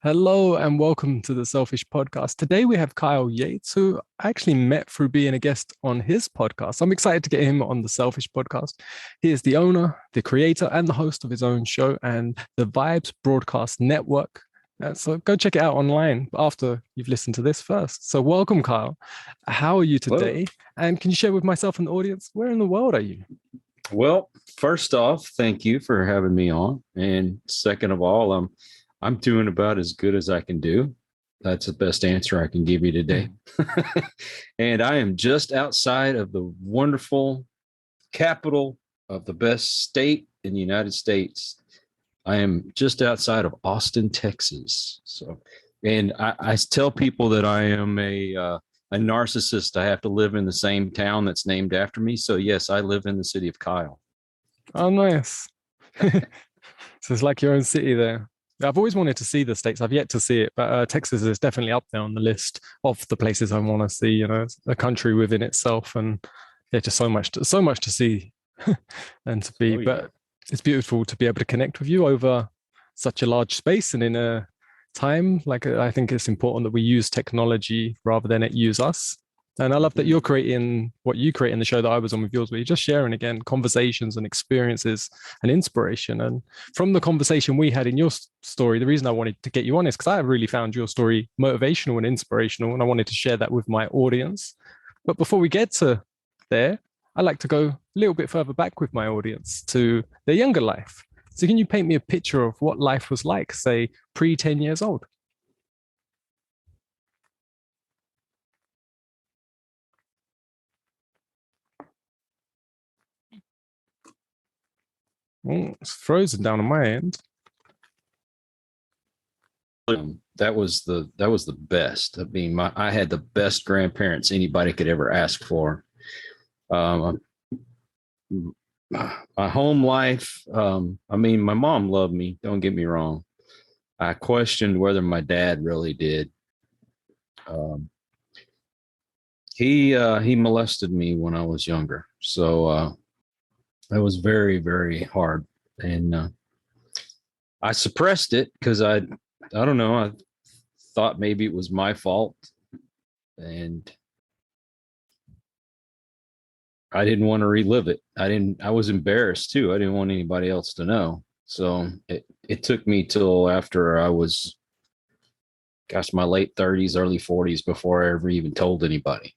Hello and welcome to the Selfish Podcast. Today we have Kyle Yates, who I actually met through being a guest on his podcast. I'm excited to get him on the Selfish Podcast. He is the owner, the creator, and the host of his own show and the Vibes Broadcast Network. So go check it out online after you've listened to this first. So welcome, Kyle. How are you today? And can you share with myself and the audience, where in the world are you? Well, first off, thank you for having me on. And second of all, I'm doing about as good as I can do. That's the best answer I can give you today. And I am just outside of the wonderful capital of the best state in the United States. I am just outside of Austin, Texas. And I tell people that I am a narcissist. I have to live in the same town that's named after me. So yes, I live in the city of Kyle. Oh, nice. So it's like your own city there. I've always wanted to see the States. I've yet to see it, but Texas is definitely up there on the list of the places I want to see. You know, it's a country within itself, and yeah, just so much to see and to be. Oh, yeah. But it's beautiful to be able to connect with you over such a large space and in a time. Like, I think it's important that we use technology rather than it use us. And I love that you're creating what you create in the show that I was on with yours, where you're just sharing again conversations and experiences and inspiration. And from the conversation we had in your story, the reason I wanted to get you on is because I really found your story motivational and inspirational, and I wanted to share that with my audience. But before we get to there, I like to go a little bit further back with my audience to their younger life. So can you paint me a picture of what life was like, say, pre-10 years old? It's frozen down on my end. That was the best. I mean, I had the best grandparents anybody could ever ask for. My home life. I mean, my mom loved me. Don't get me wrong. I questioned whether my dad really did. He molested me when I was younger, so that was very, very hard, and I suppressed it because I don't know. I thought maybe it was my fault, and I didn't want to relive it. I was embarrassed too. I didn't want anybody else to know. So it took me till after I was, gosh, my late 30s, early 40s before I ever even told anybody.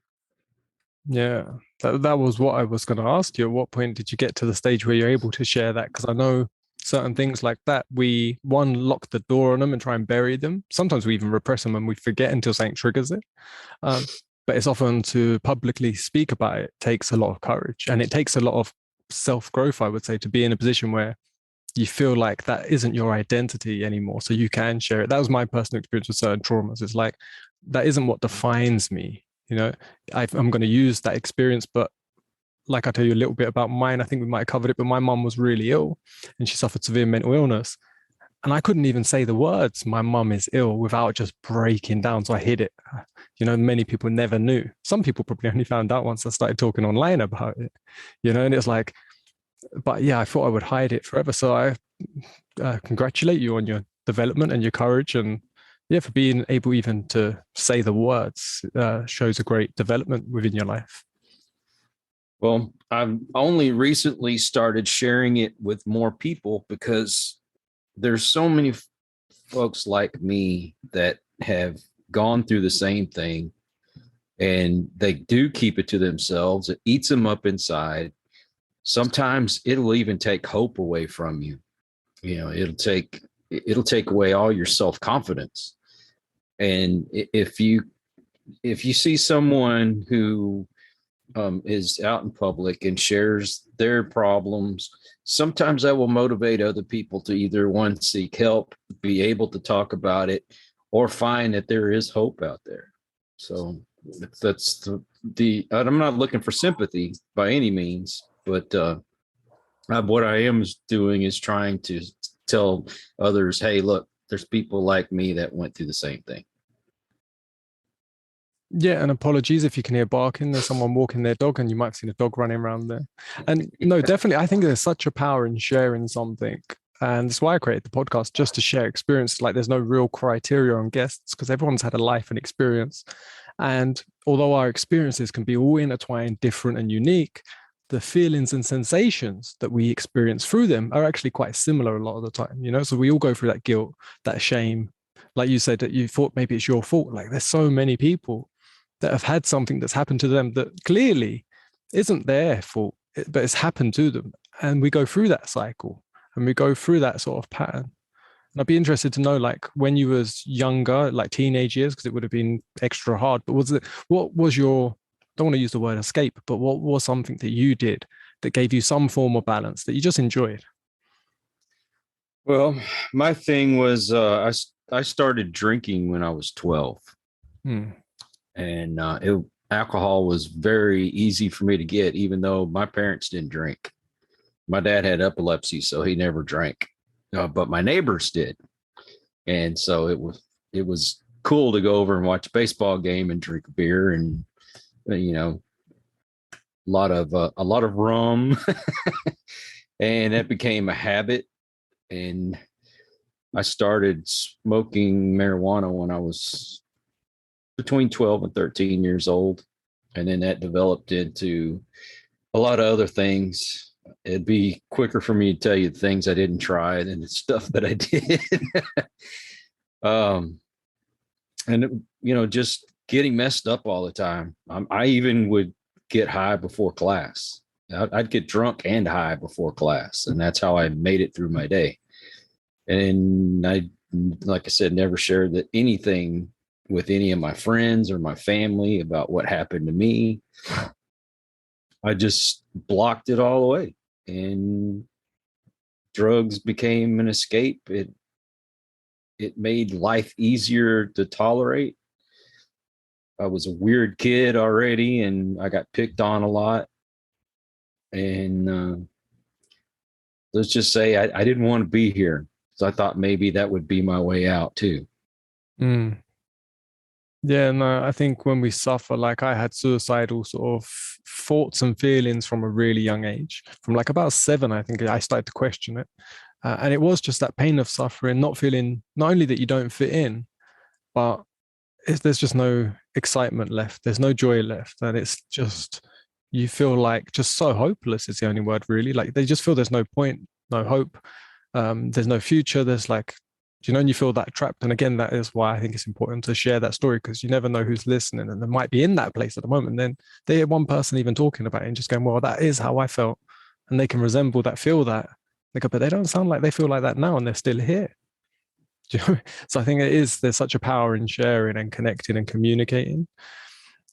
Yeah, that was what I was going to ask you. At what point did you get to the stage where you're able to share that? Because I know certain things like that, we lock the door on them and try and bury them. Sometimes we even repress them and we forget until something triggers it. But it's often to publicly speak about it takes a lot of courage, and it takes a lot of self-growth, I would say, to be in a position where you feel like that isn't your identity anymore. So you can share it. That was my personal experience with certain traumas. It's like, that isn't what defines me. You know, I'm going to use that experience, but like I tell you a little bit about mine, I think we might have covered it, but my mum was really ill and she suffered severe mental illness. And I couldn't even say the words, my mum is ill, without just breaking down. So I hid it. You know, many people never knew. Some people probably only found out once I started talking online about it, you know, and it's like, but yeah, I thought I would hide it forever. So I congratulate you on your development and your courage, and yeah, for being able even to say the words shows a great development within your life. Well, I've only recently started sharing it with more people because there's so many folks like me that have gone through the same thing, and they do keep it to themselves. It eats them up inside. Sometimes it'll even take hope away from you. You know, it'll take away all your self-confidence. And if you see someone who is out in public and shares their problems, sometimes that will motivate other people to either one, seek help, be able to talk about it, or find that there is hope out there. So that's I'm not looking for sympathy by any means, but what I am doing is trying to tell others, hey, look, there's people like me that went through the same thing. Yeah, and apologies if you can hear barking. There's someone walking their dog, and you might have seen a dog running around there. And no, definitely, I think there's such a power in sharing something And that's why I created the podcast, just to share experience. Like there's no real criteria on guests because everyone's had a life and experience. And although our experiences can be all intertwined, different and unique, the feelings and sensations that we experience through them are actually quite similar a lot of the time, you know? So we all go through that guilt, that shame. Like you said, that you thought maybe it's your fault. Like there's so many people that have had something that's happened to them that clearly isn't their fault, but it's happened to them. And we go through that cycle and we go through that sort of pattern. And I'd be interested to know, like, when you was younger, like teenage years, because it would have been extra hard. But what was your, don't want to use the word escape, but what was something that you did that gave you some form of balance that you just enjoyed? Well, my thing was I started drinking when I was 12, Hmm. and alcohol was very easy for me to get, even though my parents didn't drink. My dad had epilepsy, so he never drank, but my neighbors did, and so it was cool to go over and watch a baseball game and drink beer, and you know, a lot of rum, and it became a habit. And I started smoking marijuana when I was between 12 and 13 years old, and then that developed into a lot of other things. It'd be quicker for me to tell you the things I didn't try than the stuff that I did. um, and just getting messed up all the time. I even would get high before class. I'd get drunk and high before class, and that's how I made it through my day. And I, like I said, never shared anything with any of my friends or my family about what happened to me. I just blocked it all away, and drugs became an escape. It made life easier to tolerate. I was a weird kid already, and I got picked on a lot. And let's just say I didn't want to be here. So I thought maybe that would be my way out too. Mm. Yeah, no, I think when we suffer, like I had suicidal sort of thoughts and feelings from a really young age. From like about 7, I think I started to question it. And it was just that pain of suffering, not feeling, not only that you don't fit in, but there's just no excitement left. There's no joy left. And it's just, you feel like just so hopeless is the only word really. Like they just feel there's no point, no hope. There's no future. There's like, do you know, and you feel that trapped. And again, that is why I think it's important to share that story because you never know who's listening and they might be in that place at the moment. And then they hear one person even talking about it and just going, well, that is how I felt. And they can resemble that, feel that. They go, but they don't sound like they feel like that now and they're still here. Do you know? So I think there's such a power in sharing and connecting and communicating.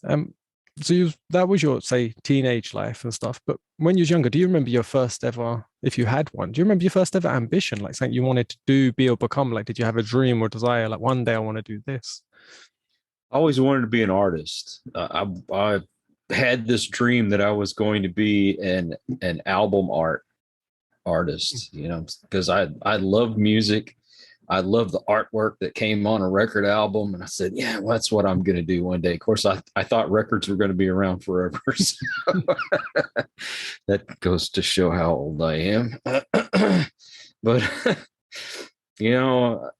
Um, so that was your, say, teenage life and stuff. But when you was younger, do you remember your first ever, if you had one, do you remember your first ever ambition, like something you wanted to do, be, or become? Like, did you have a dream or desire, like one day I want to do this? I always wanted to be an artist. I had this dream that I was going to be an album artist, because I love music. I love the artwork that came on a record album. And I said, yeah, well, that's what I'm going to do one day. Of course, I thought records were going to be around forever. So that goes to show how old I am. But, you know,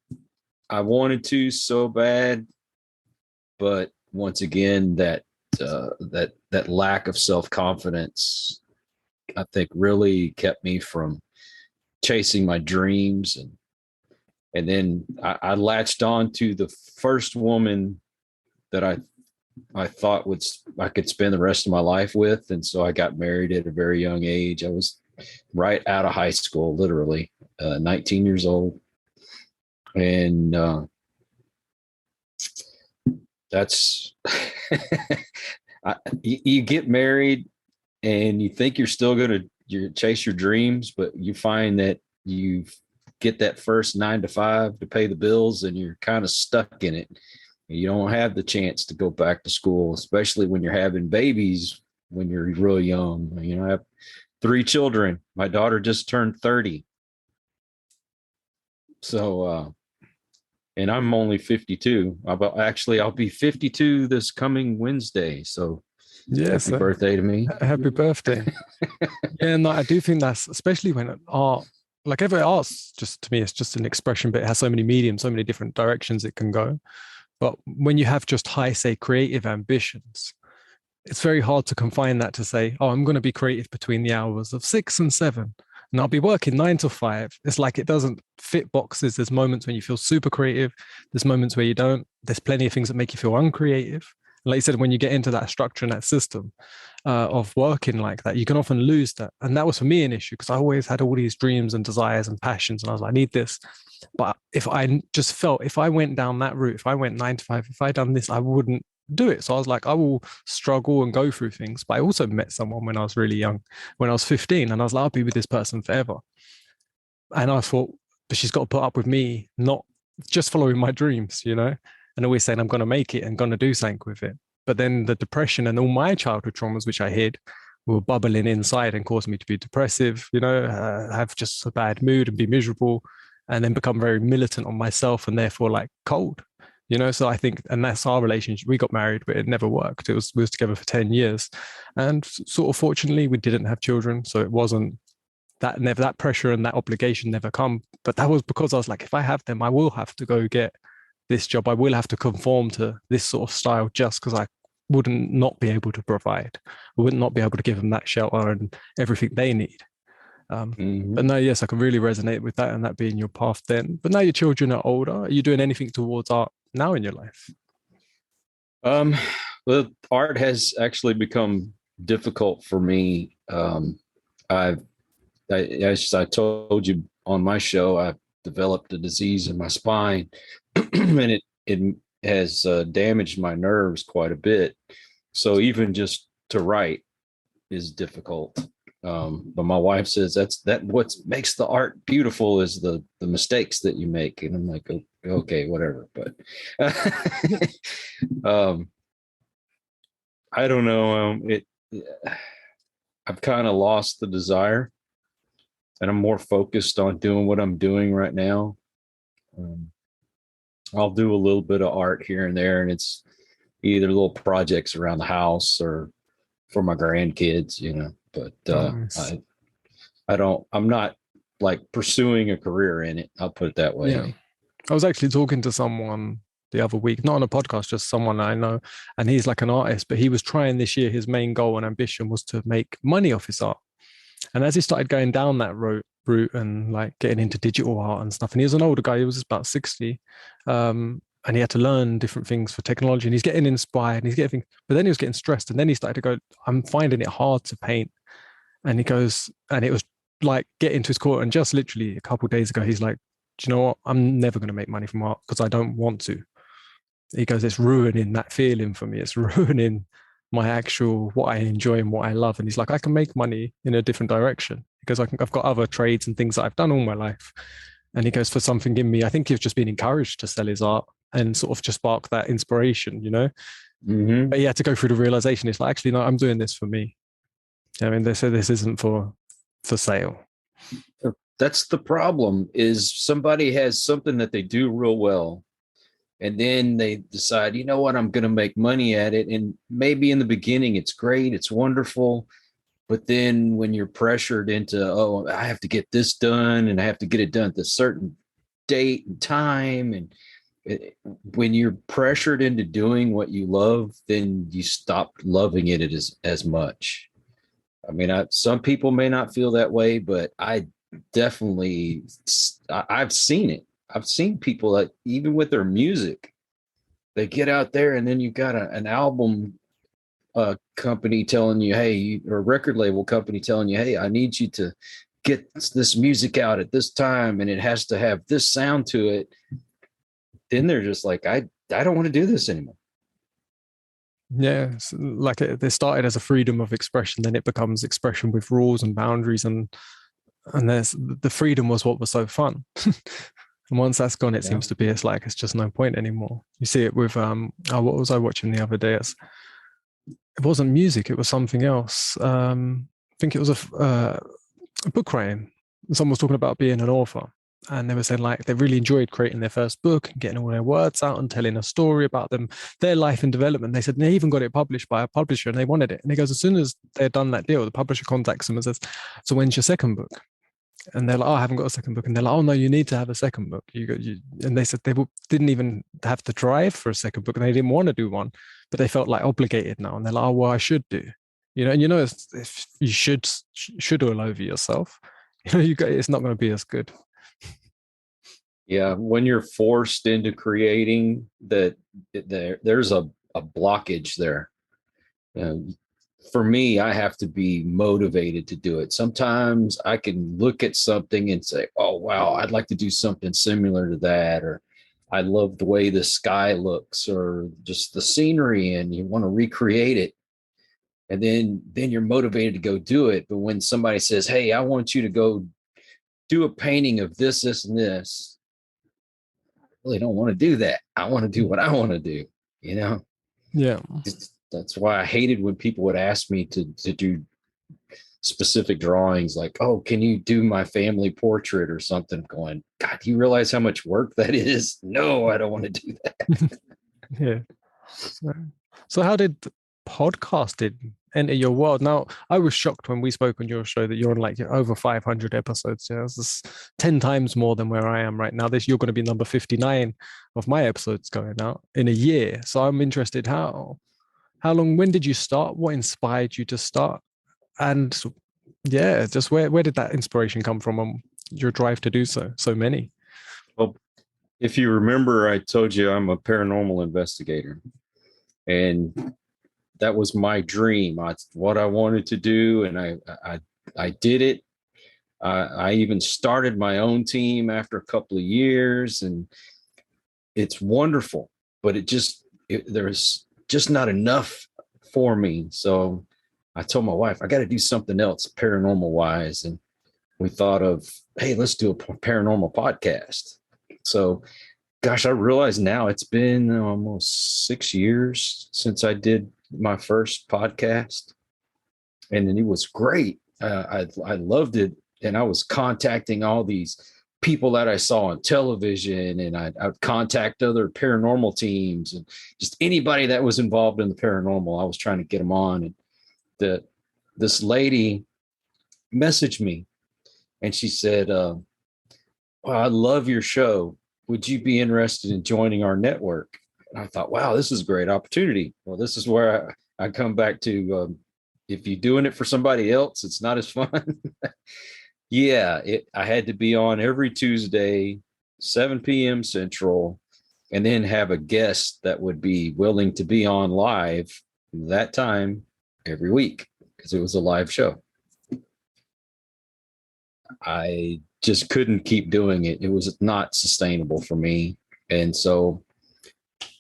I wanted to so bad. But once again, that lack of self-confidence, I think really kept me from chasing my dreams. And then I latched on to the first woman that I thought I could spend the rest of my life with. And so I got married at a very young age. I was right out of high school, literally 19 years old. And that's, you get married and you think you're still going to chase your dreams, but you find that you get that first 9 to 5 to pay the bills and you're kind of stuck in it. You don't have the chance to go back to school, especially when you're having babies when you're real young. I have 3 children. My daughter just turned 30. So, and I'm only 52. I'll be 52 this coming Wednesday. So Yes, happy birthday to me. happy birthday. Yeah, no, I do think that's especially when art like every art's just to me, it's just an expression, but it has so many mediums, so many different directions it can go. But when you have just high, say, creative ambitions, it's very hard to confine that to say, oh, I'm going to be creative between the hours of 6 and 7. And I'll be working 9 to 5. It's like it doesn't fit boxes. There's moments when you feel super creative. There's moments where you don't. There's plenty of things that make you feel uncreative. And like you said, when you get into that structure and that system of working like that, you can often lose that. And that was for me an issue because I always had all these dreams and desires and passions. And I was like, I need this. But if I just felt, if I went down that route, if I went 9 to 5, if I done this, I wouldn't do it. So I was like, I will struggle and go through things. But I also met someone when I was really young, when I was 15, and I was like, I'll be with this person forever. And I thought, but she's got to put up with me not just following my dreams, and always saying I'm going to make it and going to do something with it. But then the depression and all my childhood traumas, which I hid, were bubbling inside and caused me to be depressive, have just a bad mood and be miserable, and then become very militant on myself and therefore like cold. So I think, and that's our relationship. We got married, but it never worked. We was together for 10 years, and sort of fortunately we didn't have children. So it wasn't that pressure and that obligation never come. But that was because I was like, if I have them, I will have to go get this job. I will have to conform to this sort of style just because I wouldn't not be able to provide. I would not be able to give them that shelter and everything they need. But no, yes, I can really resonate with that and that being your path then. But now your children are older. Are you doing anything towards art now in your life? Well, art has actually become difficult for me. As I told you on my show, I've developed a disease in my spine, and it has damaged my nerves quite a bit. So even just to write is difficult. But my wife says that what makes the art beautiful is the mistakes that you make, and I'm like, okay, whatever. But I don't know. I've kind of lost the desire, and I'm more focused on doing what I'm doing right now. I'll do a little bit of art here and there, and it's either little projects around the house or for my grandkids, But Nice. I'm not like pursuing a career in it. I'll put it that way. Yeah. I was actually talking to someone the other week, not on a podcast, just someone I know, and he's like an artist, but he was trying this year, his main goal and ambition was to make money off his art. And as he started going down that route and like getting into digital art and stuff, and he was an older guy, he was about 60. And he had to learn different things for technology, and he's getting inspired and he's getting, but then he was getting stressed. And then he started to go, I'm finding it hard to paint. And he goes, and it was like getting to his core. And just literally a couple of days ago, he's like, do you know what? I'm never going to make money from art because I don't want to. He goes, it's ruining that feeling for me. It's ruining my actual, what I enjoy and what I love. And he's like, I can make money in a different direction because I've got other trades and things that I've done all my life. And he goes, for something in me, I think he's just been encouraged to sell his art and sort of just spark that inspiration, Mm-hmm. But he had to go through the realization. It's like, actually, no, I'm doing this for me. I mean, they say this isn't for sale. That's the problem, is somebody has something that they do real well, and then they decide, you know what, I'm going to make money at it. And maybe in the beginning, it's great, it's wonderful. But then when you're pressured into, oh, I have to get this done and I have to get it done at a certain date and time. And when you're pressured into doing what you love, then you stop loving it as much. I mean, some people may not feel that way, but I've seen it. I've seen people that even with their music, they get out there and then you got an album company telling you, hey, or a record label company telling you, hey, I need you to get this music out at this time and it has to have this sound to it. Then they're just like, I don't want to do this anymore. Yeah, like they started as a freedom of expression, then it becomes expression with rules and boundaries, and there's the freedom was what was so fun. And once that's gone, it seems to be, it's just no point anymore. You see it with what was I watching the other day? It wasn't music, it was something else. I think it was a book writing. Someone was talking about being an author. And they were saying like they really enjoyed creating their first book and getting all their words out and telling a story about them, their life and development. They said they even got it published by a publisher and they wanted it. And he goes, as soon as they'd done that deal, the publisher contacts them and says, so when's your second book? And they're like, oh, I haven't got a second book. And they're like, oh no, you need to have a second book. And they said didn't even have the drive for a second book, and they didn't want to do one, but they felt like obligated now. And they're like, oh well, I should do. And if you should all over yourself, it's not going to be as good. Yeah, when you're forced into creating that, there's a blockage there. For me, I have to be motivated to do it. Sometimes I can look at something and say, oh, wow, I'd like to do something similar to that. Or I love the way the sky looks or just the scenery, and you want to recreate it. And then you're motivated to go do it. But when somebody says, hey, I want you to go do a painting of this, this, and this, really don't want to do that. I want to do what I want to do, Yeah. That's why I hated when people would ask me to do specific drawings, like, oh, can you do my family portrait or something? Going, God, do you realize how much work that is? No, I don't want to do that. Yeah. So how did podcasting enter your world? Now, I was shocked when we spoke on your show that you're on like over 500 episodes. Yeah, this is 10 times more than where I am right now. You're going to be number 59 of my episodes going out in a year. So I'm interested, when did you start? What inspired you to start? And yeah, just where did that inspiration come from and your drive to do so many? Well, if you remember, I told you I'm a paranormal investigator, and that was my dream. It's what I wanted to do, and I did it. I even started my own team after a couple of years, and it's wonderful. But there's just not enough for me. So I told my wife, I got to do something else paranormal wise, and we thought of, hey, let's do a paranormal podcast. So, gosh, I realize now it's been almost 6 years since I did my first podcast, and it was great. I loved it, and I was contacting all these people that I saw on television, and I'd contact other paranormal teams and just anybody that was involved in the paranormal. I was trying to get them on, and this lady messaged me, and she said, well, I love your show. Would you be interested in joining our network? And I thought, wow, this is a great opportunity. Well, this is where I come back to, if you're doing it for somebody else, it's not as fun. Yeah, I had to be on every Tuesday, 7 p.m. Central, and then have a guest that would be willing to be on live that time every week because it was a live show. I just couldn't keep doing it. It was not sustainable for me. And so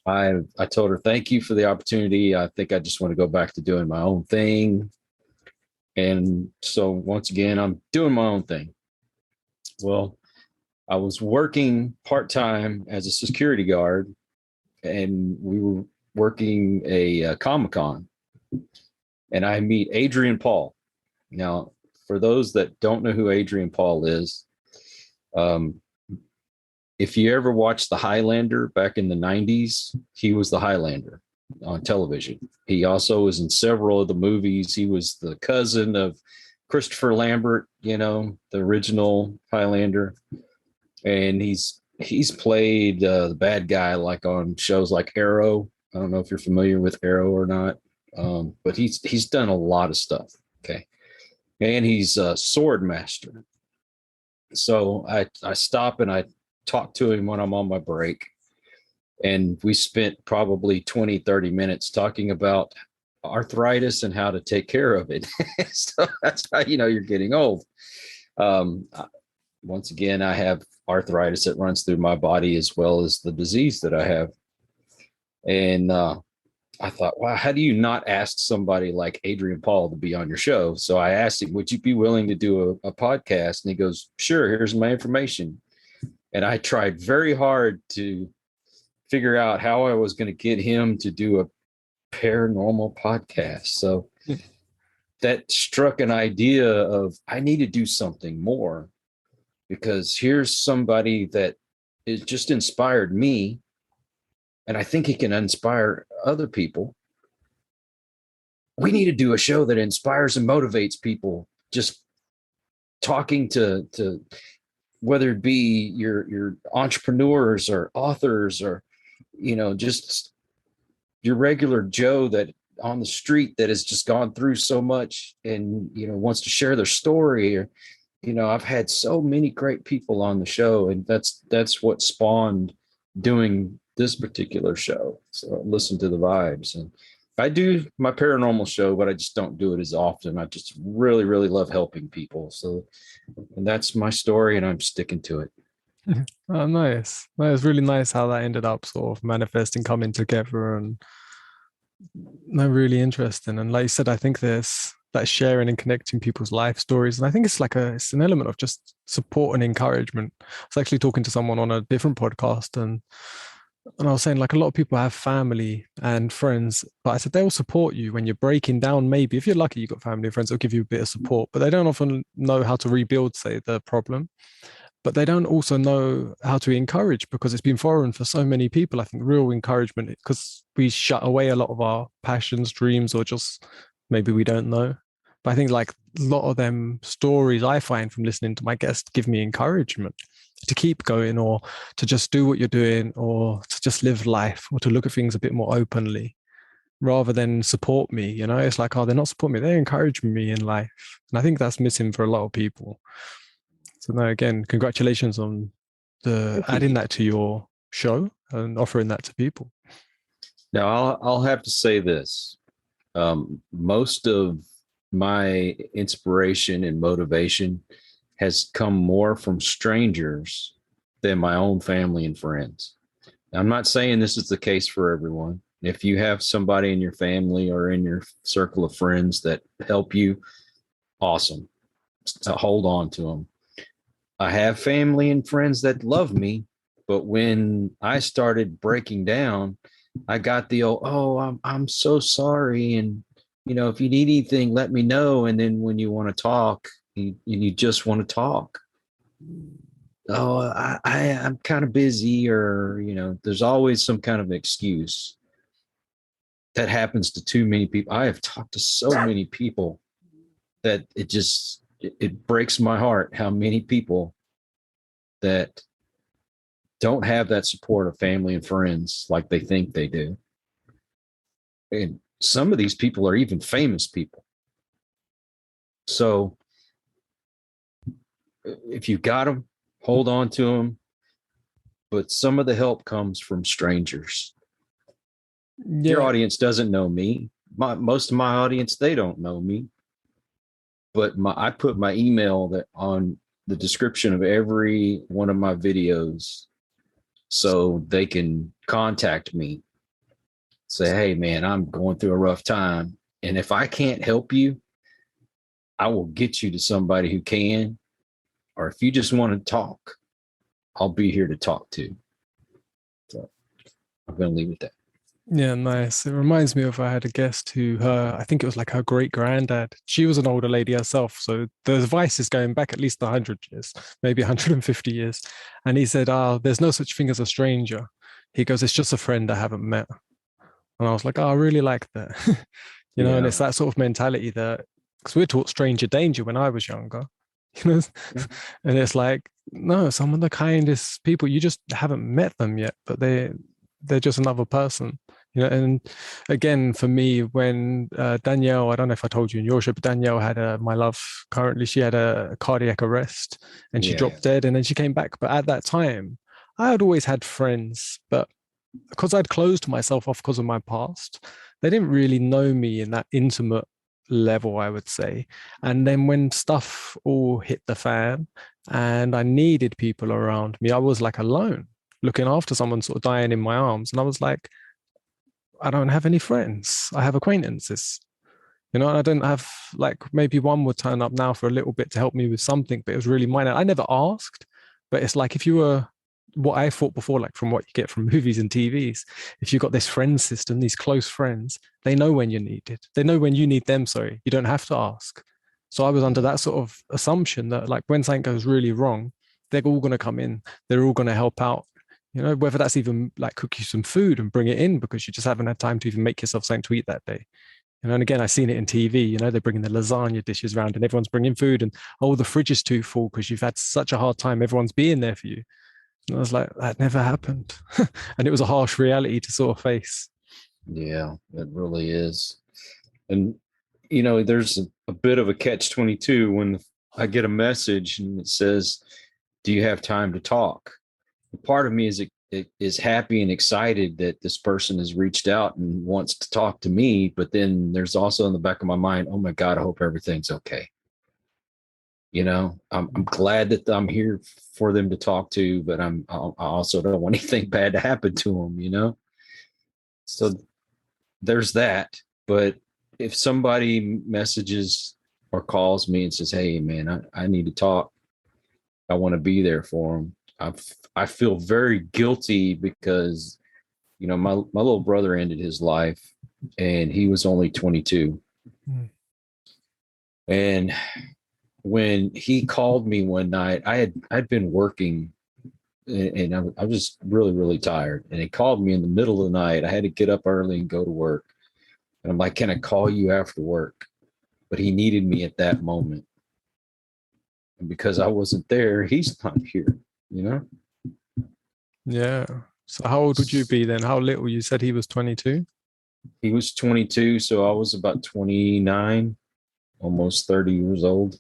I told her, thank you for the opportunity. I think I just want to go back to doing my own thing. And so once again, I'm doing my own thing. Well, I was working part-time as a security guard, and we were working a Comic-Con, and I meet Adrian Paul. Now, for those that don't know who Adrian Paul is, if you ever watched The Highlander back in the 90s, he was the Highlander on television. He also was in several of the movies. He was the cousin of Christopher Lambert, the original Highlander. And he's played the bad guy like on shows like Arrow. I don't know if you're familiar with Arrow or not, but he's done a lot of stuff. Okay. And he's a sword master. So I stop and I talk to him when I'm on my break. And we spent probably 20, 30 minutes talking about arthritis and how to take care of it. So that's how you're getting old. Once again, I have arthritis that runs through my body as well as the disease that I have. And I thought, wow, how do you not ask somebody like Adrian Paul to be on your show? So I asked him, would you be willing to do a podcast? And he goes, sure, here's my information. And I tried very hard to figure out how I was going to get him to do a paranormal podcast. So that struck an idea of I need to do something more, because here's somebody that is just inspired me, and I think he can inspire other people. We need to do a show that inspires and motivates people just talking to whether it be your entrepreneurs or authors or just your regular Joe that on the street that has just gone through so much and wants to share their story. Or I've had so many great people on the show, and that's what spawned doing this particular show. So listen to the vibes. And I do my paranormal show, but I just don't do it as often. I just really, really love helping people. So, and that's my story, and I'm sticking to it. Oh, nice. No, it's really nice how that ended up sort of manifesting, coming together, and no, really interesting. And like you said, I think there's that sharing and connecting people's life stories. And I think it's an element of just support and encouragement. I was actually talking to someone on a different podcast, and I was saying, like, a lot of people have family and friends, but I said they'll support you when you're breaking down. Maybe if you're lucky, you've got family and friends, they'll give you a bit of support, but they don't often know how to rebuild, say, the problem. But they don't also know how to encourage, because it's been foreign for so many people. I think real encouragement, because we shut away a lot of our passions, dreams, or just maybe we don't know. But I think, like, a lot of them stories I find from listening to my guests give me encouragement to keep going, or to just do what you're doing, or to just live life, or to look at things a bit more openly rather than support me. It's like, oh, they're not supporting me, they're encouraging me in life. And I think that's missing for a lot of people. So no, again, congratulations on the Thank you. adding that to your show and offering that to people. Now I'll have to say this. Most of my inspiration and motivation has come more from strangers than my own family and friends. Now, I'm not saying this is the case for everyone. If you have somebody in your family or in your circle of friends that help you, awesome. To hold on to them. I have family and friends that love me, but when I started breaking down, I got the old, oh, I'm so sorry, and if you need anything, let me know. And then when you want to talk, you just want to talk. Oh, I'm kind of busy, or there's always some kind of excuse. That happens to too many people. I have talked to so many people that it breaks my heart how many people that don't have that support of family and friends like they think they do. And some of these people are even famous people. So if you got them, hold on to them. But some of the help comes from strangers. Your Yeah. audience doesn't know me. Most of my audience, they don't know me. But I put my email on the description of every one of my videos so they can contact me. Say, hey, man, I'm going through a rough time. And if I can't help you, I will get you to somebody who can. Or if you just want to talk, I'll be here to talk to. So I'm going to leave it at that. Yeah, nice. It reminds me of, I had a guest who, I think it was like her great granddad. She was an older lady herself. So the advice is going back at least 100 years, maybe 150 years. And he said, there's no such thing as a stranger. He goes, it's just a friend I haven't met. And I was like, oh, I really like that. And Yeah. it's that sort of mentality that, because we're taught stranger danger when I was younger, you know, and it's like, no, some of the kindest people, you just haven't met them yet, but they're just another person. And again, for me, when Danielle, I don't know if I told you in your show, but Danielle had my love currently, she had a cardiac arrest and she Yeah. dropped dead, and then she came back. But at that time, I had always had friends, but because I'd closed myself off because of my past, they didn't really know me in that intimate level, I would say. And then when stuff all hit the fan and I needed people around me, I was like alone, looking after someone sort of dying in my arms. And I was like, I don't have any friends. I have acquaintances. I didn't have, like, maybe one would turn up now for a little bit to help me with something, but it was really minor. I never asked, but it's like if you were what I thought before, like from what you get from movies and TVs, if you've got this friend system, these close friends, they know when you're needed. They know when you need them, sorry. You don't have to ask. So I was under that sort of assumption that, like, when something goes really wrong, they're all going to come in. They're all going to help out. Whether that's even like cook you some food and bring it in because you just haven't had time to even make yourself something to eat that day. And again, I've seen it in TV, they're bringing the lasagna dishes around and everyone's bringing food and, oh, the fridge is too full because you've had such a hard time. Everyone's being there for you. And I was like, that never happened. And it was a harsh reality to sort of face. Yeah, it really is. And, there's a bit of a catch 22 when I get a message and it says, do you have time to talk? Part of me is happy and excited that this person has reached out and wants to talk to me. But then there's also in the back of my mind, oh my God, I hope everything's okay. I'm glad that I'm here for them to talk to, but I also don't want anything bad to happen to them. So there's that. But if somebody messages or calls me and says, hey man, I need to talk, I want to be there for them. I feel very guilty because, my little brother ended his life and he was only 22. Mm. And when he called me one night, I'd been working and I was really, really tired. And he called me in the middle of the night. I had to get up early and go to work. And I'm like, can I call you after work? But he needed me at that moment. And because I wasn't there, he's not here. Yeah. So how old would you be then? How little? You said he was 22? He was 22. So I was about 29, almost 30 years old.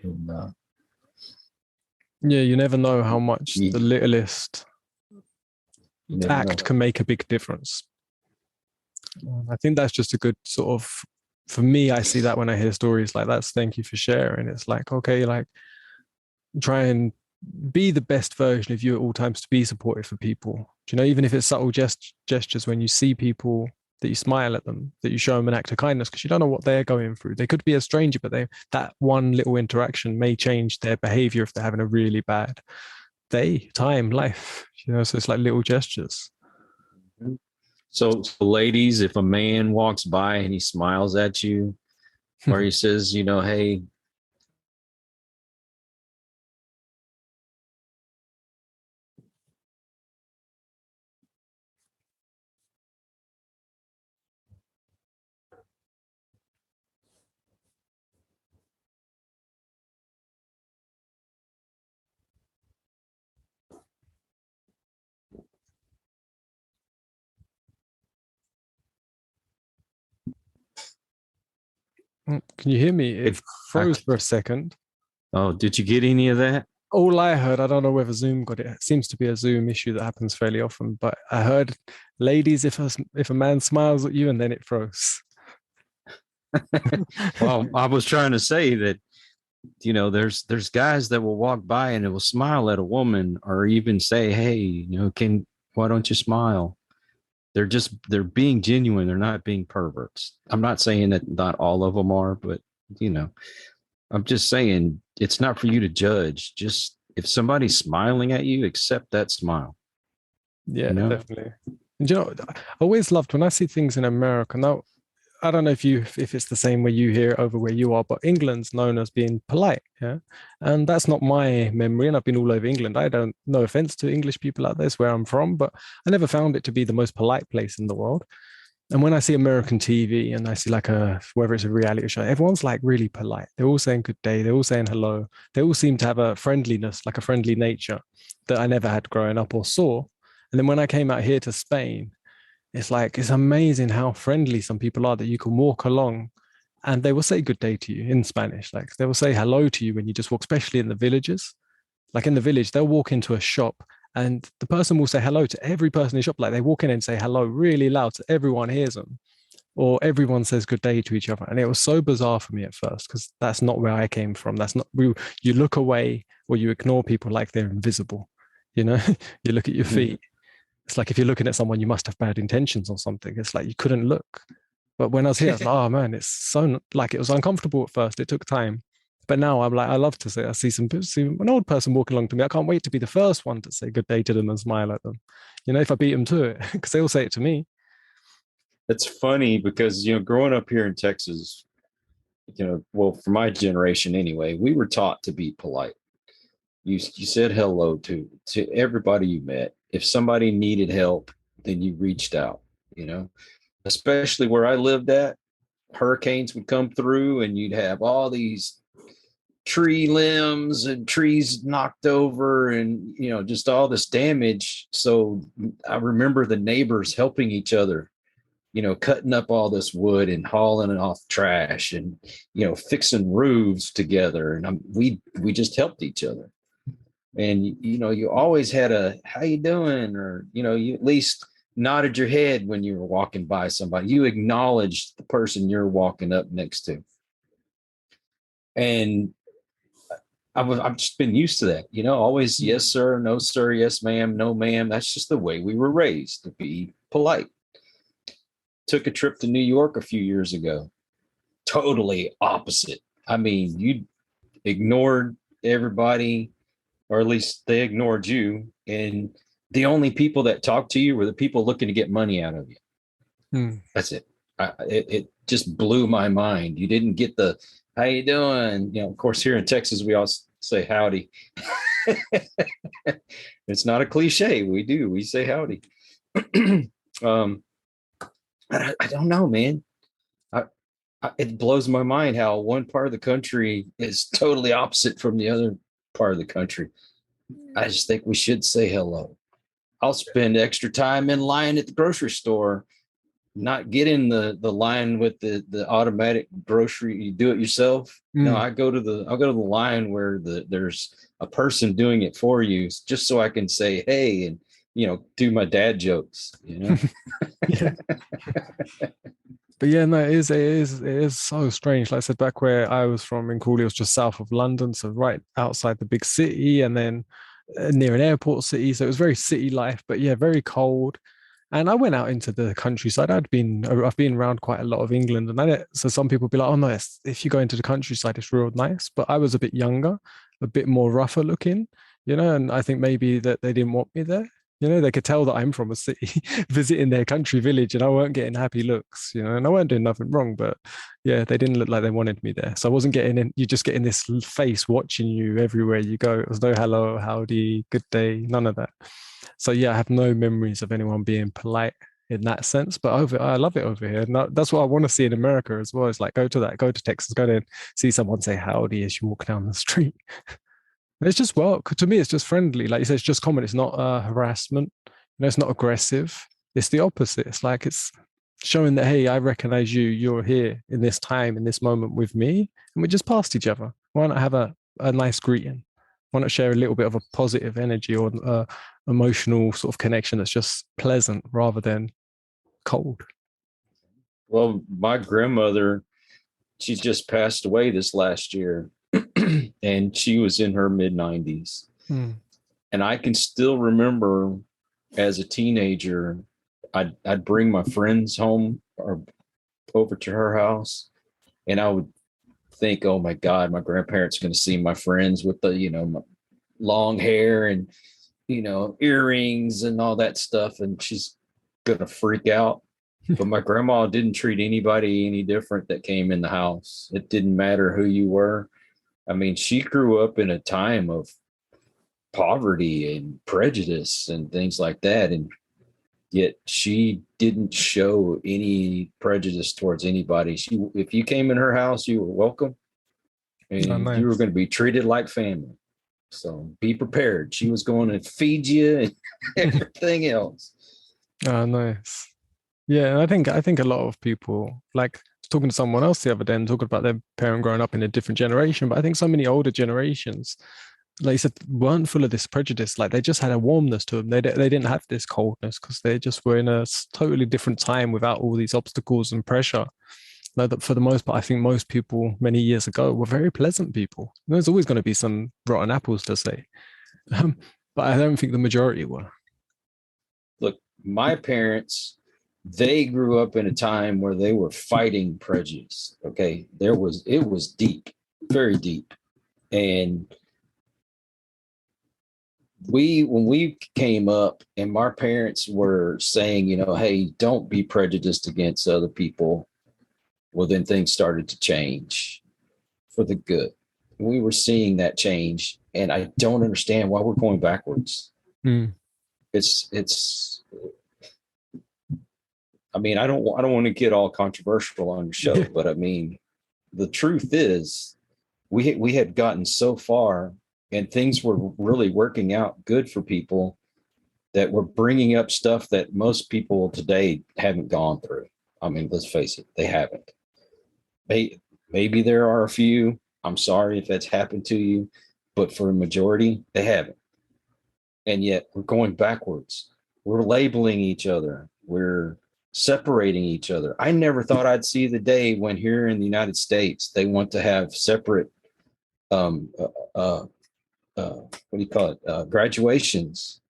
And, yeah, you never know how much the littlest act can make a big difference. I think that's just a good sort of, for me, I see that when I hear stories like that. Thank you for sharing. It's like, okay, like try and be the best version of you at all times to be supportive for people. Even if it's subtle gestures when you see people, that you smile at them, that you show them an act of kindness, because you don't know what they're going through. They could be a stranger, but that one little interaction may change their behavior if they're having a really bad day, time, life. So it's like little gestures. So ladies, if a man walks by and he smiles at you, or he says, hey, can you hear me? It froze for a second. Oh, did you get any of that? All I heard, I don't know whether Zoom got it. It seems to be a Zoom issue that happens fairly often, but I heard, ladies, if a man smiles at you, and then it froze. Well, I was trying to say that, there's guys that will walk by and it will smile at a woman or even say, hey, why don't you smile? They're being genuine. They're not being perverts. I'm not saying that not all of them are, but I'm just saying it's not for you to judge. Just if somebody's smiling at you, accept that smile. Yeah, definitely. And I always loved when I see things in America. Now, I don't know if it's the same where you hear over where you are, but England's known as being polite, yeah. And that's not my memory. And I've been all over England. I don't, no offense to English people out there, where I'm from, but I never found it to be the most polite place in the world. And when I see American TV and I see whether it's a reality show, everyone's like really polite. They're all saying good day. They're all saying hello. They all seem to have a friendliness, like a friendly nature that I never had growing up or saw. And then when I came out here to Spain, it's amazing how friendly some people are, that you can walk along and they will say good day to you in Spanish. Like they will say hello to you when you just walk, especially in the villages. Like in the village, they'll walk into a shop and the person will say hello to every person in the shop. Like they walk in and say hello really loud so everyone hears them, or everyone says good day to each other. And it was so bizarre for me at first because that's not where I came from. You look away or you ignore people like they're invisible. You look at your feet. It's like if you're looking at someone, you must have bad intentions or something. It's like you couldn't look. But when I was here, I was like, oh man, it's so like it was uncomfortable at first. It took time. But now I'm like, I love to say, I see an old person walking along to me. I can't wait to be the first one to say good day to them and smile at them. If I beat them to it, because they all say it to me. It's funny because, growing up here in Texas, well, for my generation anyway, we were taught to be polite. You said hello to everybody you met. If somebody needed help, then you reached out, especially where I lived at, hurricanes would come through and you'd have all these tree limbs and trees knocked over and, just all this damage. So I remember the neighbors helping each other, cutting up all this wood and hauling it off trash and, fixing roofs together. And we just helped each other. And, you always had a, how you doing? Or, you at least nodded your head when you were walking by somebody. You acknowledged the person you're walking up next to. And I've just been used to that, always yes, sir, no, sir, yes, ma'am, no, ma'am. That's just the way we were raised, to be polite. Took a trip to New York a few years ago. Totally opposite. I mean, you ignored everybody, or at least they ignored you. And the only people that talked to you were the people looking to get money out of you. That's it. It just blew my mind. You didn't get the, how you doing? Of course, here in Texas, we all say howdy. It's not a cliche. We say howdy. I don't know, man. It blows my mind how one part of the country is totally opposite from the other part of the country. I just think we should say hello. I'll spend extra time in line at the grocery store, not get in the line with the automatic grocery, you do it yourself. No, I'll go to the line where there's a person doing it for you, just so I can say hey and do my dad jokes, Yeah. But yeah, no, it is so strange. Like I said, back where I was from in Crawley, it was just south of London, so right outside the big city, and then near an airport city. So it was very city life, but yeah, very cold. And I went out into the countryside. I've been around quite a lot of England, and so some people be like, "Oh no, if you go into the countryside, it's real nice." But I was a bit younger, a bit more rougher looking, and I think maybe that they didn't want me there. They could tell that I'm from a city, visiting their country village, and I weren't getting happy looks, and I weren't doing nothing wrong, but yeah, they didn't look like they wanted me there. So I wasn't getting in. You just getting this face watching you everywhere you go. It was no hello, howdy, good day, none of that. So yeah, I have no memories of anyone being polite in that sense. But I love it over here. And that's what I want to see in America as well. It's like go to Texas, go there and see someone say howdy as you walk down the street. It's just to me, it's just friendly. Like you said, it's just common. It's not harassment. It's not aggressive. It's the opposite. It's like it's showing that, hey, I recognize you. You're here in this time, in this moment with me, and we just passed each other. Why not have a nice greeting? Why not share a little bit of a positive energy or emotional sort of connection that's just pleasant rather than cold? Well, my grandmother, she just passed away this last year, and she was in her mid 90s. And I can still remember as a teenager, I'd bring my friends home or over to her house, and I would think, oh my God, my grandparents are going to see my friends with the, my long hair and, earrings and all that stuff. And she's going to freak out. But my grandma didn't treat anybody any different that came in the house. It didn't matter who you were. I mean, she grew up in a time of poverty and prejudice and things like that. And yet she didn't show any prejudice towards anybody. If you came in her house, you were welcome, and Nice. you were going to be treated like family. So be prepared. She was going to feed you and everything else. Oh, nice. Yeah, I think a lot of people like talking to someone else the other day and talking about their parent growing up in a different generation. But I think so many older generations, like you said, weren't full of this prejudice. Like they just had a warmness to them. They didn't have this coldness because they just were in a totally different time without all these obstacles and pressure. Like that for the most part, I think most people many years ago were very pleasant people. There's always going to be some rotten apples to say, but I don't think the majority were. Look, my parents, they grew up in a time where they were fighting prejudice. Okay. It was deep, very deep. And when we came up and my parents were saying, hey, don't be prejudiced against other people. Well, then things started to change for the good. We were seeing that change, and I don't understand why we're going backwards. Mm. It's I mean, I don't want to get all controversial on your show, Yeah. but I mean, the truth is we had gotten so far and things were really working out good for people that we're bringing up stuff that most people today haven't gone through. I mean, let's face it, they haven't. Maybe there are a few. I'm sorry if that's happened to you, but for a majority, they haven't. And yet we're going backwards. We're labeling each other. We're separating each other. I never thought I'd see the day when here in the United States they want to have separate um, uh, uh, what do you call it? Graduations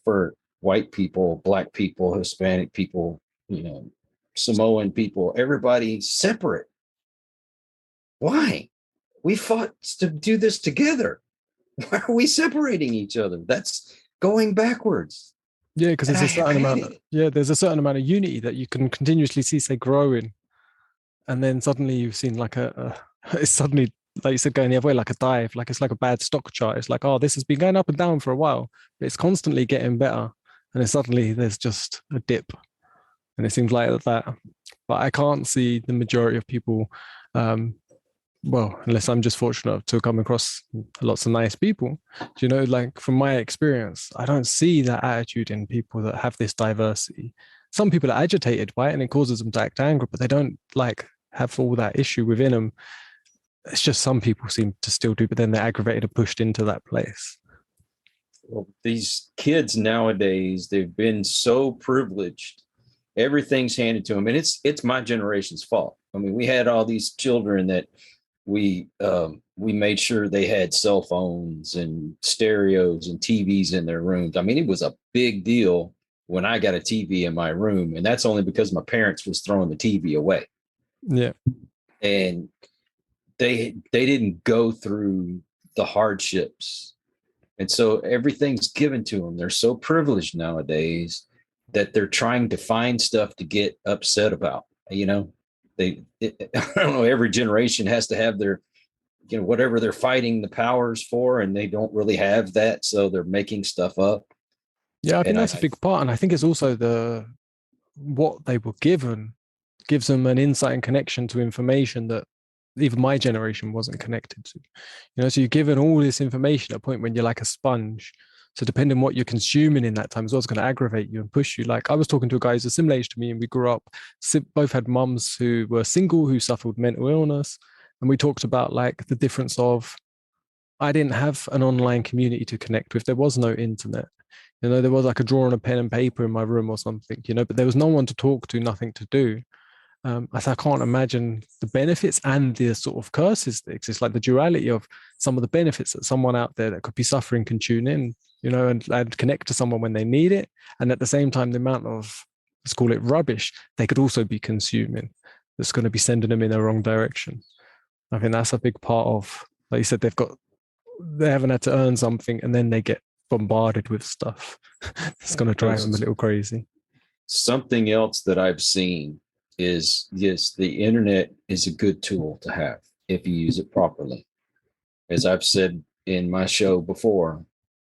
for white people, black people, Hispanic people, you know, Samoan people, everybody separate. Why? We fought to do this together. Why are we separating each other? That's going backwards. Yeah, because And there's I a certain hate amount it. there's a certain amount of unity that you can continuously see, say, growing. And then suddenly you've seen like it's suddenly, like you said, going the other way, like a dive, like it's like a bad stock chart. It's like, oh, this has been going up and down for a while, but it's constantly getting better. And then suddenly there's just a dip. And it seems like that. But I can't see the majority of people, um, well, unless I'm just fortunate to come across lots of nice people. You know, like from my experience, I don't see that attitude in people that have this diversity. Some people are agitated by it and it causes them to act angry, but they don't like have all that issue within them. It's just some people seem to still do, but then they're aggravated and pushed into that place. Well, these kids nowadays, they've been so privileged. Everything's handed to them, and it's my generation's fault. I mean, we had all these children that we made sure they had cell phones and stereos and TVs in their rooms. I mean, it was a big deal when I got a TV in my room, and that's only because my parents was throwing the TV away, Yeah. and they didn't go through the hardships, and so everything's given to them. They're so privileged nowadays that they're trying to find stuff to get upset about. You know, I don't know. Every generation has to have their, you know, whatever they're fighting the powers for, and they don't really have that, so they're making stuff up. Yeah, I think And that's a big part. And I think it's also what they were given gives them an insight and connection to information that even my generation wasn't connected to. You know, so you're given all this information at a point when you're like a sponge. So depending on what you're consuming in that time is what's going to aggravate you and push you. Like I was talking to a guy who's a similar age to me, and we grew up, both had mums who were single, who suffered mental illness. And we talked about like the difference of I didn't have an online community to connect with. There was no internet. You know, there was like a drawer and a pen and paper in my room or something, you know, but there was no one to talk to, nothing to do. I said, I can't imagine the benefits and the sort of curses that exist, like the duality of some of the benefits that someone out there that could be suffering can tune in, you know, and connect to someone when they need it. And at the same time, the amount of, let's call it rubbish, they could also be consuming that's going to be sending them in the wrong direction. I think that's a big part of, like you said, they haven't had to earn something and then they get bombarded with stuff. It's going to drive them a little crazy. Something else that I've seen is, yes, the internet is a good tool to have if you use it properly. As I've said in my show before,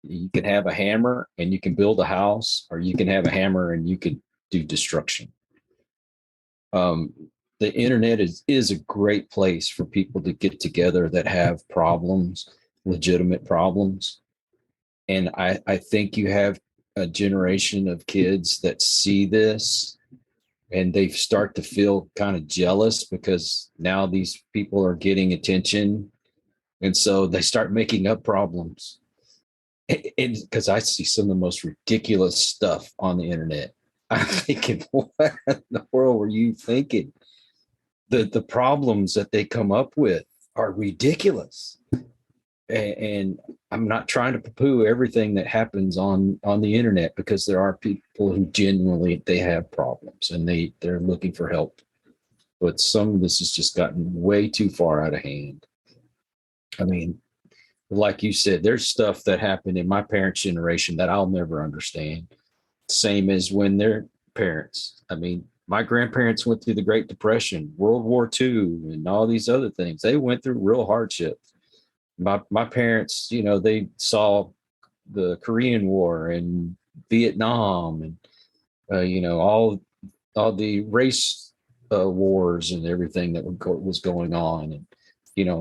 you can have a hammer and you can build a house, or you can have a hammer and you can do destruction. Um, the internet is a great place for people to get together that have problems, legitimate problems. And I think you have a generation of kids that see this and they start to feel kind of jealous because now these people are getting attention. And so they start making up problems. And because I see some of the most ridiculous stuff on the internet. I'm thinking, what in the world were you thinking? The problems that they come up with are ridiculous. And I'm not trying to poo-poo everything that happens on the internet, because there are people who genuinely they have problems and they're looking for help. But some of this has just gotten way too far out of hand. I mean, like you said, there's stuff that happened in my parents' generation that I'll never understand. Same as when their parents. I mean, my grandparents went through the Great Depression, World War II, and all these other things. They went through real hardship. My parents, you know, they saw the Korean War and Vietnam and you know, all all the race wars and everything that was going on. And,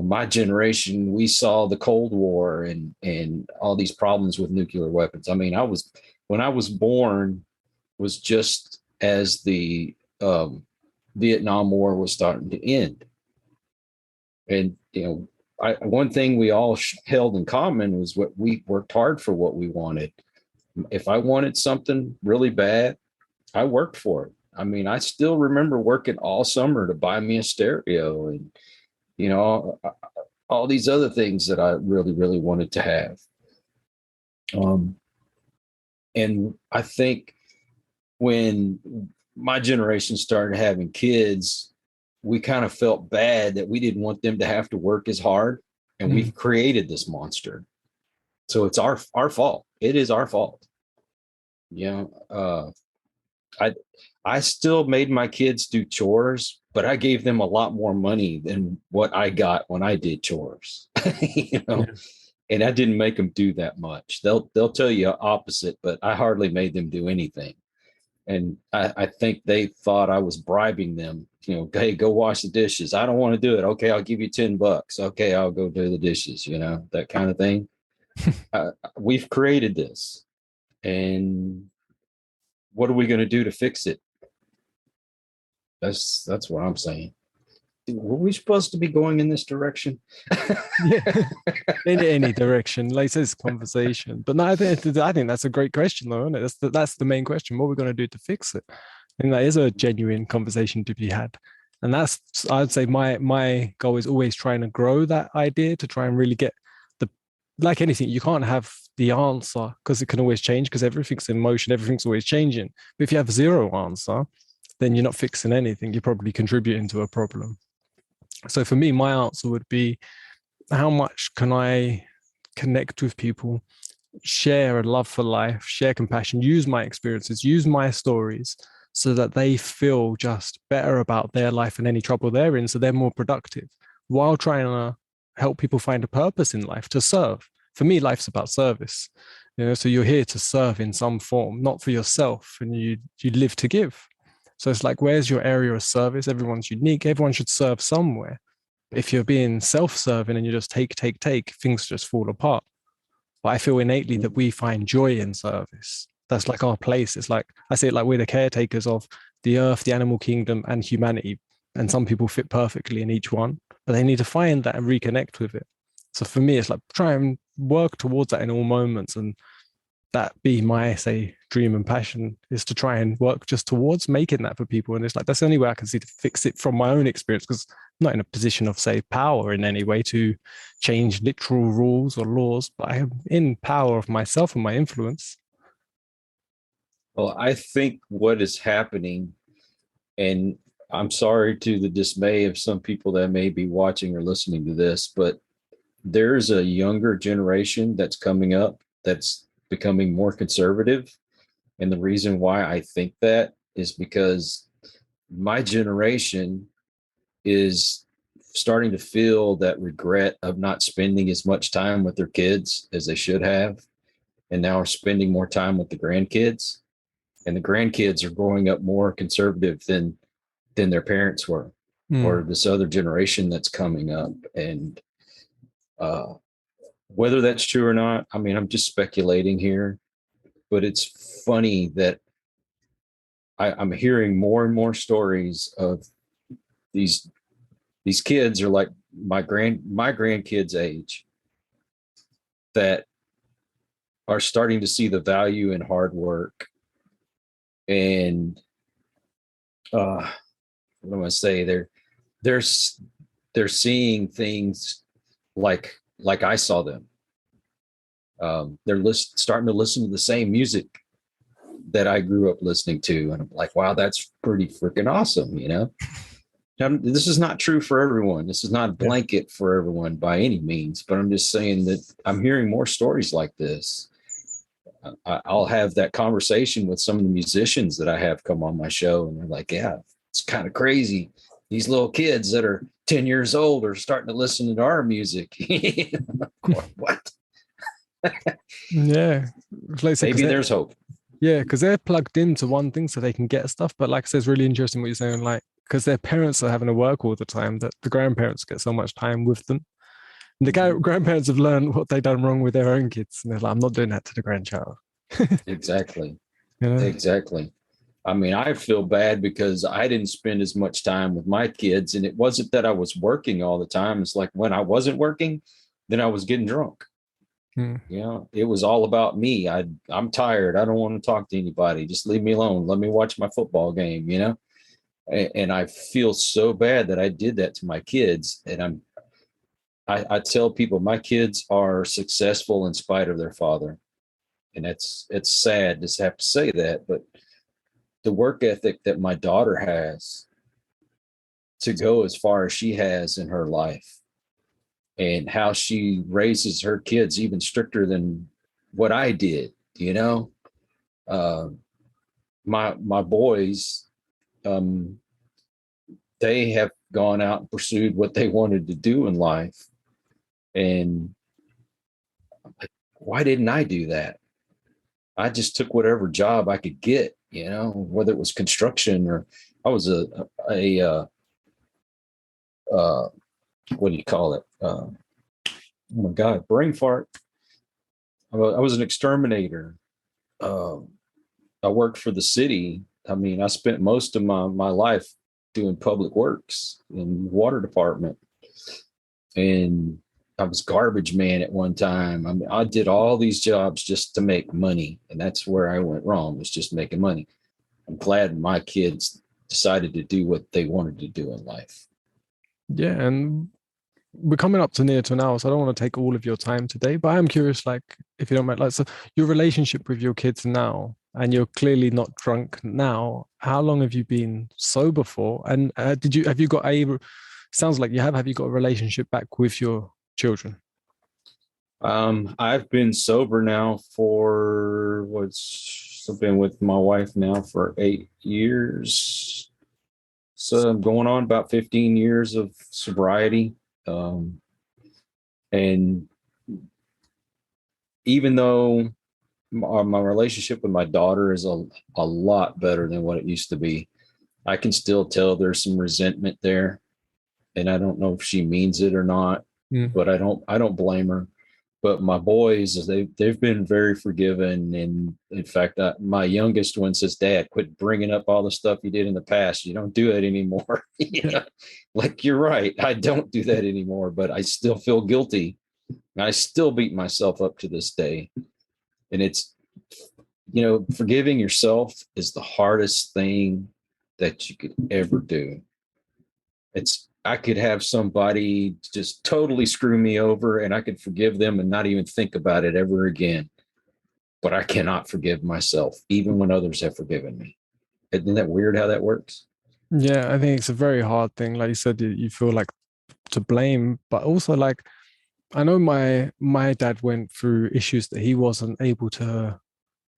my generation, we saw the Cold War and all these problems with nuclear weapons. I mean, when I was born was just as the Vietnam War was starting to end. And, one thing we all held in common was what we worked hard for what we wanted. If I wanted something really bad, I worked for it. I mean, I still remember working all summer to buy me a stereo and, all these other things that I really, really wanted to have. And I think when my generation started having kids, we kind of felt bad that we didn't want them to have to work as hard. And we've created this monster. So it's our fault. It is our fault. I still made my kids do chores, but I gave them a lot more money than what I got when I did chores. Yeah. And I didn't make them do that much. They'll tell you opposite, but I hardly made them do anything. And I think they thought I was bribing them. Hey, go wash the dishes. I don't want to do it. Okay, I'll give you $10. Okay, I'll go do the dishes. That kind of thing. We've created this, and what are we going to do to fix it? That's what I'm saying. Were we supposed to be going in this direction? Yeah, in any direction, like this conversation. But no, I think that's a great question, though, isn't it? That's the main question. What are we going to do to fix it? And that is a genuine conversation to be had. And that's, I'd say, my goal is always trying to grow that idea to try and really get like anything, you can't have the answer because it can always change because everything's in motion, everything's always changing. But if you have zero answer, then you're not fixing anything. You're probably contributing to a problem. So for me, my answer would be, how much can I connect with people, share a love for life, share compassion, use my experiences, use my stories so that they feel just better about their life and any trouble they're in, so they're more productive while trying to help people find a purpose in life to serve. For me, life's about service. So you're here to serve in some form, not for yourself, and you live to give. So it's like, where's your area of service? Everyone's unique. Everyone should serve somewhere. If you're being self-serving and you just take, things just fall apart. But I feel innately that we find joy in service. That's like our place. It's like, I say it like we're the caretakers of the earth, the animal kingdom, and humanity. And some people fit perfectly in each one, but they need to find that and reconnect with it. So for me, it's like try and work towards that in all moments. And that be my, say, dream and passion, is to try and work just towards making that for people. And it's like, that's the only way I can see to fix it from my own experience, because I'm not in a position of, say, power in any way to change literal rules or laws, but I am in power of myself and my influence. Well, I think what is happening, and I'm sorry to the dismay of some people that may be watching or listening to this, but there's a younger generation that's coming up that's becoming more conservative. And the reason why I think that is because my generation is starting to feel that regret of not spending as much time with their kids as they should have. And now are spending more time with the grandkids. And the grandkids are growing up more conservative than their parents were, or this other generation that's coming up. And whether that's true or not, I mean, I'm just speculating here, but it's funny that I'm hearing more and more stories of these kids are like my grandkids' age, that are starting to see the value in hard work. And what am I say? They're seeing things like I saw them. They're starting to listen to the same music that I grew up listening to, and I'm like, wow, that's pretty freaking awesome, Now, this is not true for everyone. This is not a blanket for everyone by any means, but I'm just saying that I'm hearing more stories like this. I'll have that conversation with some of the musicians that I have come on my show, and they're like, yeah, it's kind of crazy. These little kids that are 10 years old are starting to listen to our music. What? Yeah. Like Maybe there's hope. Yeah, because they're plugged into one thing so they can get stuff. But like I said, it's really interesting what you're saying, like, because their parents are having to work all the time, that the grandparents get so much time with them. And the Mhm. grandparents have learned what they've done wrong with their own kids. And they're like, I'm not doing that to the grandchild. Exactly. You know? Exactly. I mean, I feel bad because I didn't spend as much time with my kids. And it wasn't that I was working all the time. It's like when I wasn't working, then I was getting drunk. Hmm. You know, it was all about me. I'm tired. I don't want to talk to anybody. Just leave me alone. Let me watch my football game, you know? And I feel so bad that I did that to my kids. And I tell people my kids are successful in spite of their father. And it's sad to have to say that, but the work ethic that my daughter has to go as far as she has in her life and how she raises her kids even stricter than what I did, you know. Uh, my boys, um, they have gone out and pursued what they wanted to do in life, and why didn't I do that? I just took whatever job I could get, you know, whether it was construction or I was uh, what do you call it? Oh my God, brain fart. I was an exterminator. Um, I worked for the city. I mean, I spent most of my life doing public works in the water department. And I was garbage man at one time. I mean, I did all these jobs just to make money. And that's where I went wrong, was just making money. I'm glad my kids decided to do what they wanted to do in life. Yeah. And we're coming up to near to an hour, so I don't want to take all of your time today. But I'm curious, like, if you don't mind, like, so your relationship with your kids now, and you're clearly not drunk now. How long have you been sober for? And have you got a? Sounds like you have. Have you got a relationship back with your children? I've been sober now for what's I've been with my wife now for 8 years. So I'm going on about 15 years of sobriety. Um, and even though my relationship with my daughter is a lot better than what it used to be, I can still tell there's some resentment there. And I don't know if she means it or not, Mm. but I don't blame her. But my boys, they've been very forgiving, and in fact, my youngest one says, "Dad, quit bringing up all the stuff you did in the past. You don't do that anymore." Yeah. Yeah, like you're right, I don't do that anymore, but I still feel guilty. I still beat myself up to this day, and it's forgiving yourself is the hardest thing that you could ever do. It's I could have somebody just totally screw me over and I could forgive them and not even think about it ever again. But I cannot forgive myself, even when others have forgiven me. Isn't that weird how that works? Yeah, I think it's a very hard thing. Like you said, you feel like to blame, but also like I know my dad went through issues that he wasn't able to,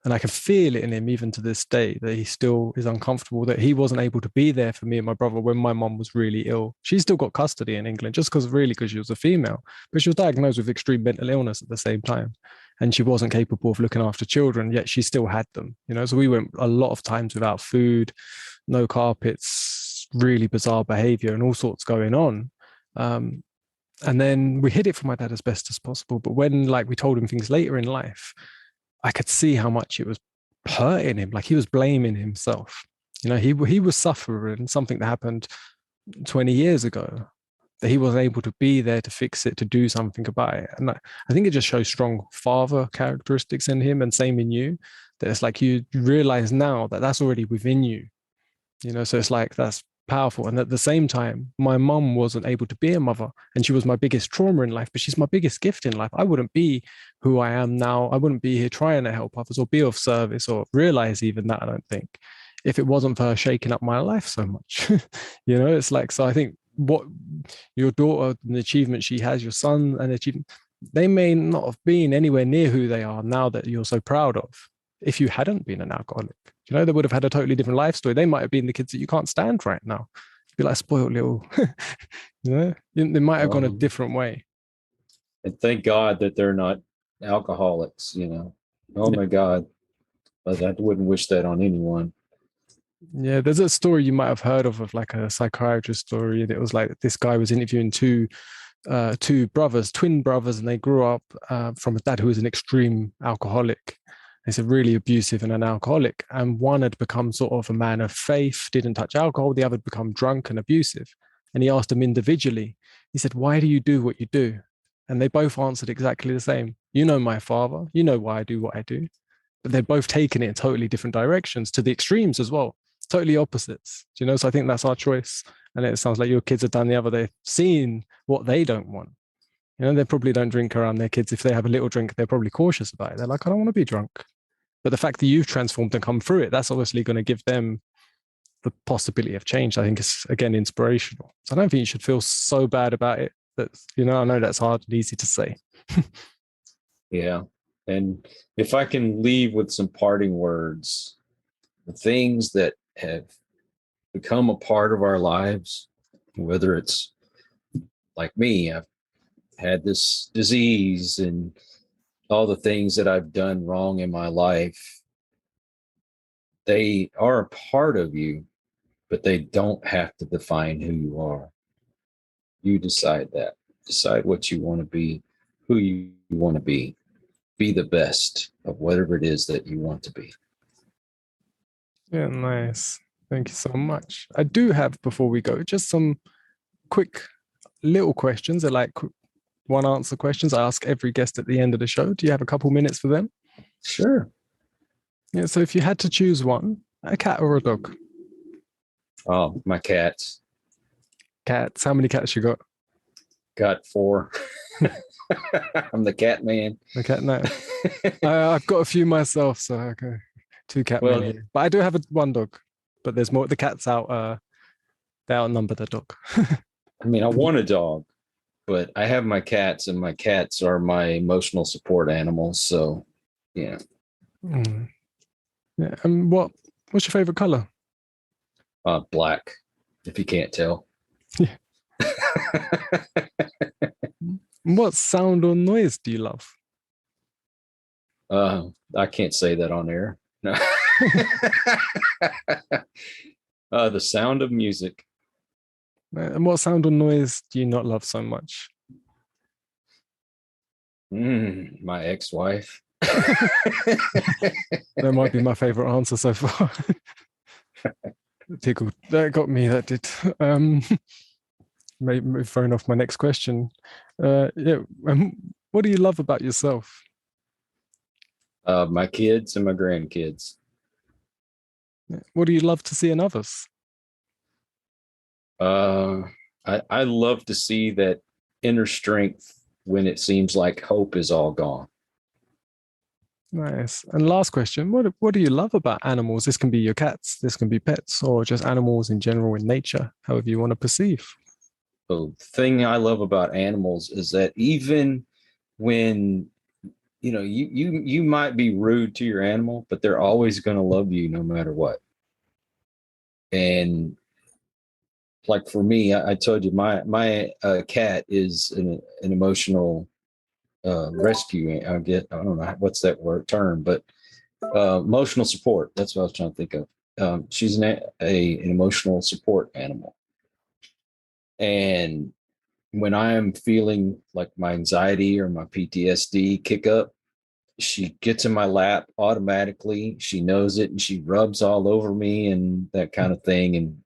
and I can feel it in him even to this day that he still is uncomfortable that he wasn't able to be there for me and my brother when my mom was really ill. She still got custody in England just because she was a female, but she was diagnosed with extreme mental illness at the same time. And she wasn't capable of looking after children, yet she still had them, you know. So we went a lot of times without food, no carpets, really bizarre behavior, and all sorts going on. Um, and then we hid it from my dad as best as possible. But when like we told him things later in life, I could see how much it was hurting him. Like he was blaming himself. You know, he was suffering something that happened 20 years ago that he wasn't able to be there to fix it, to do something about it. And I think it just shows strong father characteristics in him and same in you. That it's like you realize now that that's already within you, you know. So it's like that's powerful. And at the same time, my mum wasn't able to be a mother, and she was my biggest trauma in life, but she's my biggest gift in life. I wouldn't be who I am now. I wouldn't be here trying to help others or be of service or realize even that, I don't think, if it wasn't for her shaking up my life so much. You know, it's like, so I think what your daughter, the achievement she has, your son, and achievement, they may not have been anywhere near who they are now that you're so proud of if you hadn't been an alcoholic. You know, they would have had a totally different life story. They might have been the kids that you can't stand right now. Be like spoiled little, you know, they might have gone a Um, different way. and thank God that they're not alcoholics. Oh Yeah. my God. But I wouldn't wish that on anyone. Yeah, there's a story you might have heard of like a psychiatrist story. It was like this guy was interviewing two brothers, twin brothers, and they grew up from a dad who was an extreme alcoholic. He's a really abusive and an alcoholic. And one had become sort of a man of faith, didn't touch alcohol. The other had become drunk and abusive. And he asked them individually, he said, "Why do you do what you do?" And they both answered exactly the same. "You know my father. You know why I do what I do." But they're both taking it in totally different directions to the extremes as well. Totally opposites. Do you know? So I think that's our choice. And it sounds like your kids have done the other. They've seen what they don't want. You know, they probably don't drink around their kids. If they have a little drink, they're probably cautious about it. They're like, "I don't want to be drunk." But the fact that you've transformed and come through it, that's obviously going to give them the possibility of change. I think it's, again, inspirational. So I don't think you should feel so bad about it. That's, you know, I know that's hard and easy to say. Yeah. And if I can leave with some parting words, the things that have become a part of our lives, whether it's like me, I've had this disease and all the things that I've done wrong in my life, they are a part of you, but they don't have to define who you are. You decide that. Decide what you want to be, who you want to be. Be the best of whatever it is that you want to be. Yeah, nice. Thank you so much. I do have, before we go, just some quick little questions. They're like one answer questions I ask every guest at the end of the show. Do you have a couple minutes for them? Sure. Yeah. So if you had to choose one, a cat or a dog? Oh, my cats. Cats. How many cats you got? Got 4. I'm the cat man. A cat now. I've got a few myself, so okay, 2 cat men Well, here. But I do have one dog. But there's more. The cat's out. They outnumber the dog. I mean, I want a dog, but I have my cats, and my cats are my emotional support animals. So, yeah. Mm. Yeah. And what's your favorite color? Black, if you can't tell. Yeah. What sound or noise do you love? I can't say that on air. No. The sound of music. And what sound or noise do you not love so much? My ex-wife. That might be my favorite answer so far. Tickled. That got me. That did. Maybe throwing off my next question. Yeah. What do you love about yourself? My kids and my grandkids. What do you love to see in others? I love to see that inner strength when it seems like hope is all gone. Nice. And last question, what do you love about animals? This can be your cats, this can be pets, or just animals in general in nature, however you want to perceive. The thing I love about animals is that even when you might be rude to your animal, but they're always going to love you no matter what. And like for me, I told you my cat is an emotional rescue. I don't know what's that word term, but emotional support. That's what I was trying to think of. She's an emotional support animal. And when I am feeling like my anxiety or my PTSD kick up, she gets in my lap automatically. She knows it and she rubs all over me and that kind of thing. And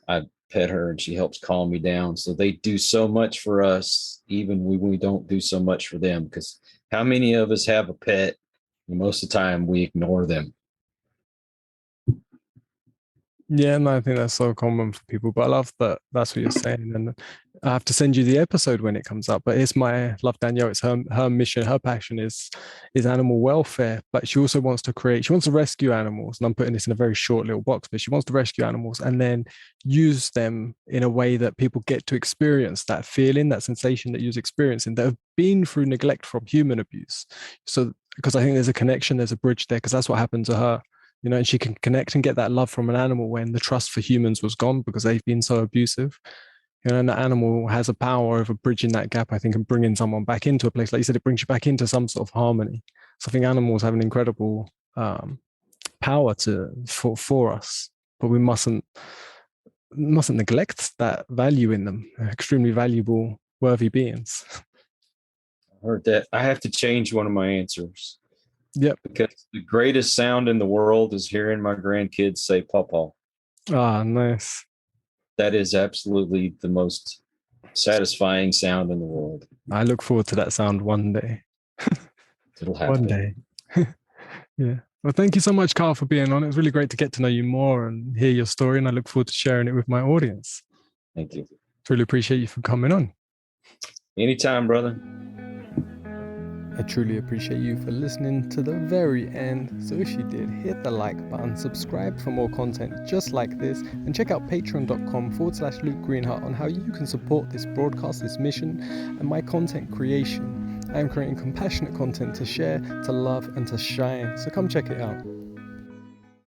I pet her and she helps calm me down. So they do so much for us, even when we don't do so much for them. Because how many of us have a pet? And most of the time we ignore them. Yeah, no, I think that's so common for people, but I love that that's what you're saying. And I have to send you the episode when it comes up. But it's my love Danielle. It's her mission, her passion is animal welfare. But she also wants to rescue animals. And I'm putting this in a very short little box, but she wants to rescue animals and then use them in a way that people get to experience that feeling, that sensation that you're experiencing, that have been through neglect from human abuse. So because I think there's a connection, there's a bridge there, because that's what happened to her. You know, and she can connect and get that love from an animal when the trust for humans was gone because they've been so abusive. You know, and the animal has a power over bridging that gap, I think, and bringing someone back into a place. Like you said, it brings you back into some sort of harmony. So I think animals have an incredible power for us, but we mustn't neglect that value in them. They're extremely valuable, worthy beings. I heard that. I have to change one of my answers Yep. because the greatest sound in the world is hearing my grandkids say "pawpaw." Ah, nice. That is absolutely the most satisfying sound in the world. I look forward to that sound one day. It'll One happen. day. Yeah. Well, thank you so much, Carl, for being on. It was really great to get to know you more and hear your story. And I look forward to sharing it with my audience. Thank you. Really appreciate you for coming on. Anytime, brother. I truly appreciate you for listening to the very end. So if you did, hit the like button, subscribe for more content just like this, and check out patreon.com/Luke Greenhart on how you can support this broadcast, this mission, and my content creation. I am creating compassionate content to share, to love, and to shine. So come check it out.